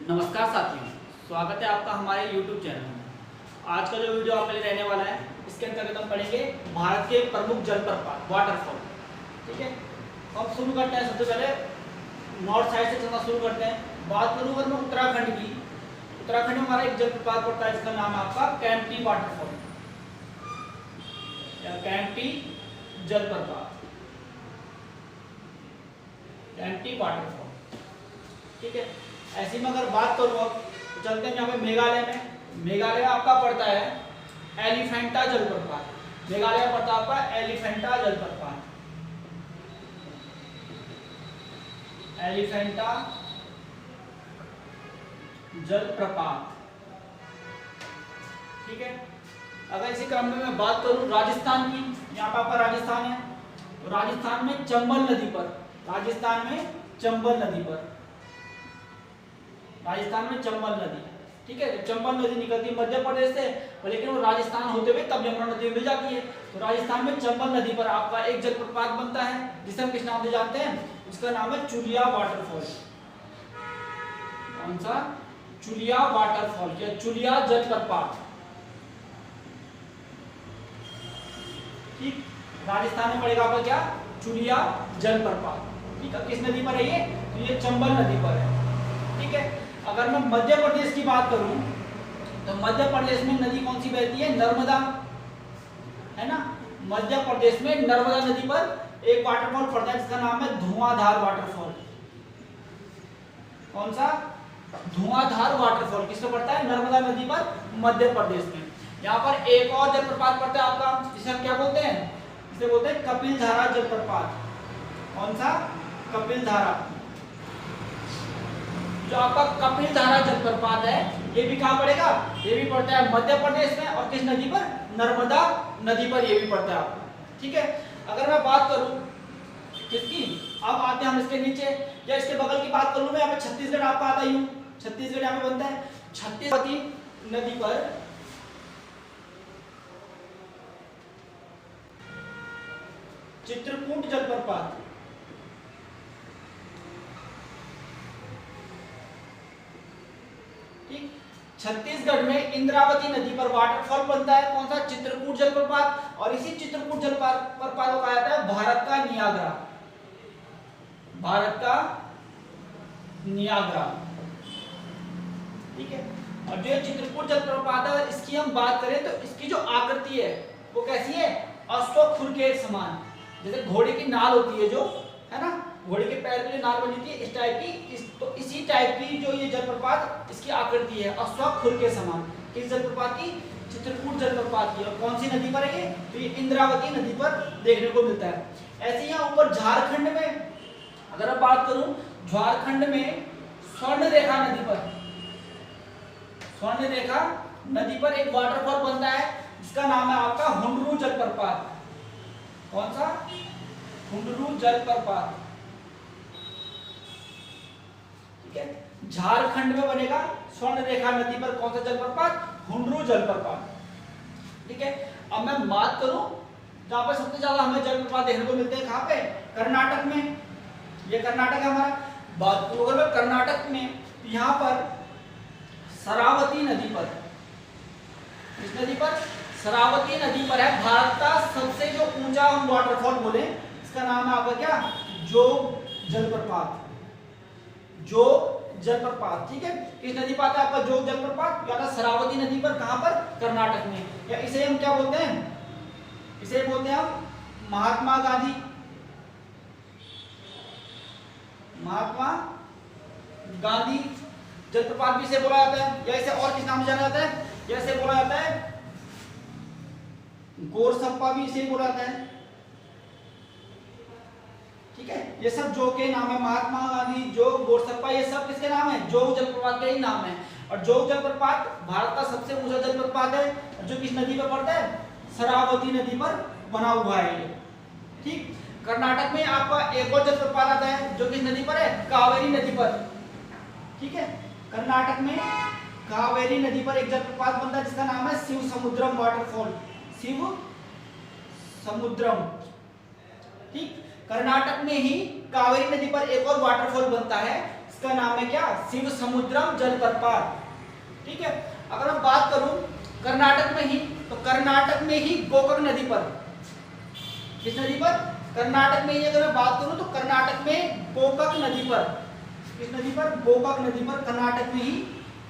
नमस्कार साथियों, स्वागत है आपका हमारे YouTube चैनल में। आज का जो वीडियो आपके लिए रहने वाला है, इसके अंतर्गत हम पढ़ेंगे भारत के प्रमुख जलप्रपात वाटरफॉल। ठीक है, अब शुरू करते हैं। सबसे पहले नॉर्थ साइड से चलना शुरू करते हैं। बात करूँ अगर मैं उत्तराखंड की, उत्तराखंड में हमारा एक जलप्रपात पड़ता है जिसका नाम है आपका कैंपटी वाटरफॉल या कैंपटी जलप्रपात, कैंपटी वाटरफॉल। ठीक है, ऐसी में अगर बात करूँ अब तो चलते हैं यहाँ पे मेघालय में। मेघालय आपका पड़ता है एलिफेंटा जलप्रपात। मेघालय पड़ता है आपका एलिफेंटा जलप्रपात, एलिफेंटा जलप्रपात। ठीक है, अगर इसी क्रम में मैं बात करूं राजस्थान की, यहाँ पे आपका राजस्थान है, तो राजस्थान में चंबल नदी पर, राजस्थान में चंबल नदी पर, राजस्थान में चंबल नदी। ठीक है, चंबल नदी निकलती है मध्य प्रदेश से, लेकिन वो राजस्थान होते हुए तब यमुना नदी में मिल जाती है। तो राजस्थान में चंबल नदी पर आपका एक जलप्रपात बनता है जिसे हम किस नाम से जानते हैं, उसका नाम है चुलिया वाटरफॉल। कौन सा? चुलिया वाटरफॉल या चुलिया जलप्रपात। ठीक, राजस्थान में पड़ेगा आपका क्या? चुलिया जलप्रपात। ठीक है, किस नदी पर है ये? तो ये चंबल नदी पर है। ठीक है, अगर मैं मध्य प्रदेश की बात करूं तो मध्य प्रदेश में नदी कौन सी बहती है? नर्मदा, है ना। मध्य प्रदेश में नर्मदा नदी पर एक वाटरफॉल पड़ता है जिसका नाम है धुआंधार वाटरफॉल। कौन सा? धुआंधार वाटरफॉल। किसमें पड़ता है? नर्मदा नदी पर, मध्य प्रदेश में। यहाँ पर एक और जलप्रपात पड़ता है आपका, जिसे हम क्या बोलते हैं? इसे बोलते हैं कपिलधारा जलप्रपात। कौन सा? कपिलधारा। जो आपका कपिलधारा जलप्रपात है ये भी कहाँ पड़ेगा? ये भी पड़ता है मध्य प्रदेश में। और किस नदी पर? नर्मदा नदी पर ये भी पड़ता है आपका। ठीक है, अगर मैं बात करूं किसकी, अब आते हैं हम इसके नीचे या इसके बगल की बात करूं मैं, यहाँ पे छत्तीसगढ़ आपका आता ही हूं। छत्तीसगढ़ यहाँ पे बनता है छत्तीसगढ़ नदी पर चित्रकूट जलप्रपात। ठीक, छत्तीसगढ़ में इंद्रावती नदी पर वाटरफॉल बनता है। कौन सा? चित्रकूट जलप्रपात। और इसी चित्रकूट जलप्रपात को कहा जाता है भारत का नियाग्रा, भारत का नियाग्रा। ठीक है, और जो चित्रकूट जलप्रपात है इसकी हम बात करें तो इसकी जो आकृति है वो कैसी है? अश्वखुर के समान, जैसे घोड़े की नाल होती है जो, है ना, घोड़े के पैर में जो नाल बनी थी इस टाइप की, तो इसी टाइप की जो ये जलप्रपात इसकी आकृति है अश्वखुर के समान। किस जलप्रपात की? चित्रकूट जलप्रपात की। और कौन सी नदी पर है ये? तो ये इंद्रावती नदी पर देखने को मिलता है। ऐसे यहाँ ऊपर झारखंड में अगर मैं बात करूं, झारखंड में स्वर्णरेखा नदी पर, स्वर्णरेखा नदी पर एक वाटरफॉल बनता है जिसका नाम है आपका हुंडरू जलप्रपात। कौन सा? हुंडरू जलप्रपात। ठीक है, झारखंड में बनेगा स्वर्णरेखा नदी पर कौन सा जलप्रपात? हुंडरू जलप्रपात। ठीक है, अब मैं बात करूं जहां पर सबसे ज्यादा हमें जलप्रपात देखने को मिलते हैं, कहां पे? कर्नाटक में। ये कर्नाटक है हमारा। बात करूं अगर मैं कर्नाटक में, यहां पर शरावती नदी पर, इस नदी पर शरावती नदी पर है भारत का सबसे जो ऊंचा हम वाटरफॉल बोले, इसका नाम है आपका क्या? जोग जलप्रपात, जोग जलप्रपात। ठीक है, किस नदी पर आता है आपका जोग जलप्रपात? या शरावती नदी पर। कहां पर? कर्नाटक में। या इसे हम क्या बोलते हैं? इसे बोलते हैं हम महात्मा गांधी, महात्मा गांधी जलप्रपात भी इसे बोला जाता है। या इसे और किस नाम से जाना जाता है? या इसे बोला जाता है गोरसप्पा, भी इसे बोला जाता है। ठीक है, ये सब जोग के नाम है, महात्मा गांधी, जोग, गोरसप्पा, ये सब किसके नाम है? जोग जलप्रपात के ही नाम है। और जोग जलप्रपात भारत का सबसे ऊंचा जलप्रपात है जो किस नदी पर पड़ता है? शरावती नदी पर बना हुआ है ये। ठीक, कर्नाटक में आपका एक और जलप्रपात आता है जो किस नदी पर है? कावेरी नदी पर। ठीक है, कर्नाटक में कावेरी नदी पर एक जलप्रपात बनता है जिसका नाम है शिव समुद्रम वाटरफॉल, शिव समुद्रम। ठीक, कर्नाटक में ही कावेरी नदी पर एक और वाटरफॉल बनता है इसका नाम है क्या, शिव समुद्रम जलप्रपात। ठीक है, अगर मैं बात करूं कर्नाटक में ही, तो कर्नाटक में ही गोकक नदी पर, किस नदी पर, कर्नाटक में ही अगर मैं बात करूं तो कर्नाटक में गोकक नदी पर, किस नदी पर, गोकक नदी पर कर्नाटक में ही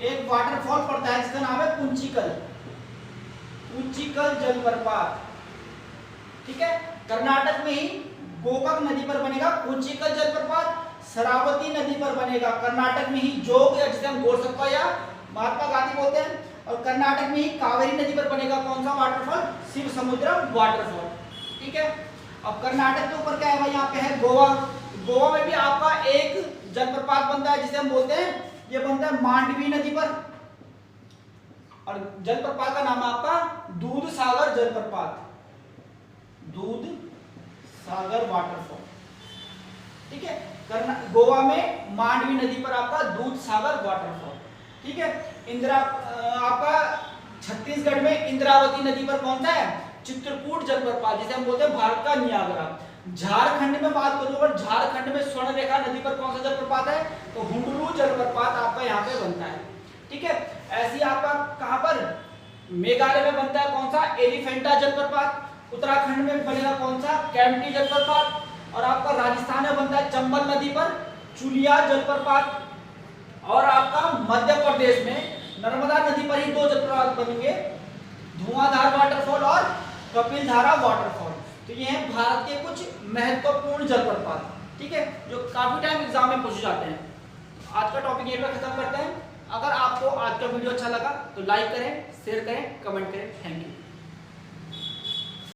एक वाटरफॉल पड़ता है जिसका नाम है पुंचिकल, पुंचिकल जलप्रपात। ठीक है, कर्नाटक में ही गोकक नदी पर बनेगा पुंचिकल जलप्रपात, शरावती नदी पर बनेगा कर्नाटक में ही जोग, या जिसे हम गोरसप्पा या महात्मा गांधी बोलते हैं, और कर्नाटक में ही कावेरी नदी पर बनेगा कौन सा वाटरफॉल, शिव समुद्रम वाटरफॉल। ठीक है, अब कर्नाटक के ऊपर क्या है भाई, यहाँ पे है गोवा। गोवा में भी आपका एक जलप्रपात बनता है जिसे हम बोलते हैं, ये बनता है मांडवी नदी पर, और जलप्रपात का नाम है आपका दूध सागर जलप्रपात, दूध सागर वाटरफॉल। ठीक है, गोवा में मांडवी नदी पर आपका दूध सागर वाटरफॉल। ठीक है, आपका छत्तीसगढ़ में इंद्रावती नदी पर कौन सा है, चित्रकूट जलप्रपात, जिसे हम बोलते हैं भारत का नियाग्रा। झारखंड में बात करूं, अगर झारखंड में स्वर्णरेखा नदी पर कौन सा जलप्रपात है, तो हुंडरू जलप्रपात आपका यहाँ पे बनता है। ठीक है, ऐसी आपका कहां पर, मेघालय में बनता है कौन सा, एलिफेंटा जलप्रपात। उत्तराखंड में बनेगा कौन सा, कैंपटी जलप्रपात, और आपका राजस्थान में बनता है चंबल नदी पर चुलिया जलप्रपात, और आपका मध्य प्रदेश में नर्मदा नदी पर ही दो जलप्रपात बनेंगे, धुआंधार वाटरफॉल और कपिलधारा वाटरफॉल। तो ये हैं भारत के कुछ महत्वपूर्ण जलप्रपात। ठीक है, जो काफी टाइम एग्जाम में पूछे जाते हैं। आज का टॉपिक यहीं पर खत्म करते हैं। अगर आपको आज का वीडियो अच्छा लगा तो लाइक करें, शेयर करें, कमेंट करें। Thank you.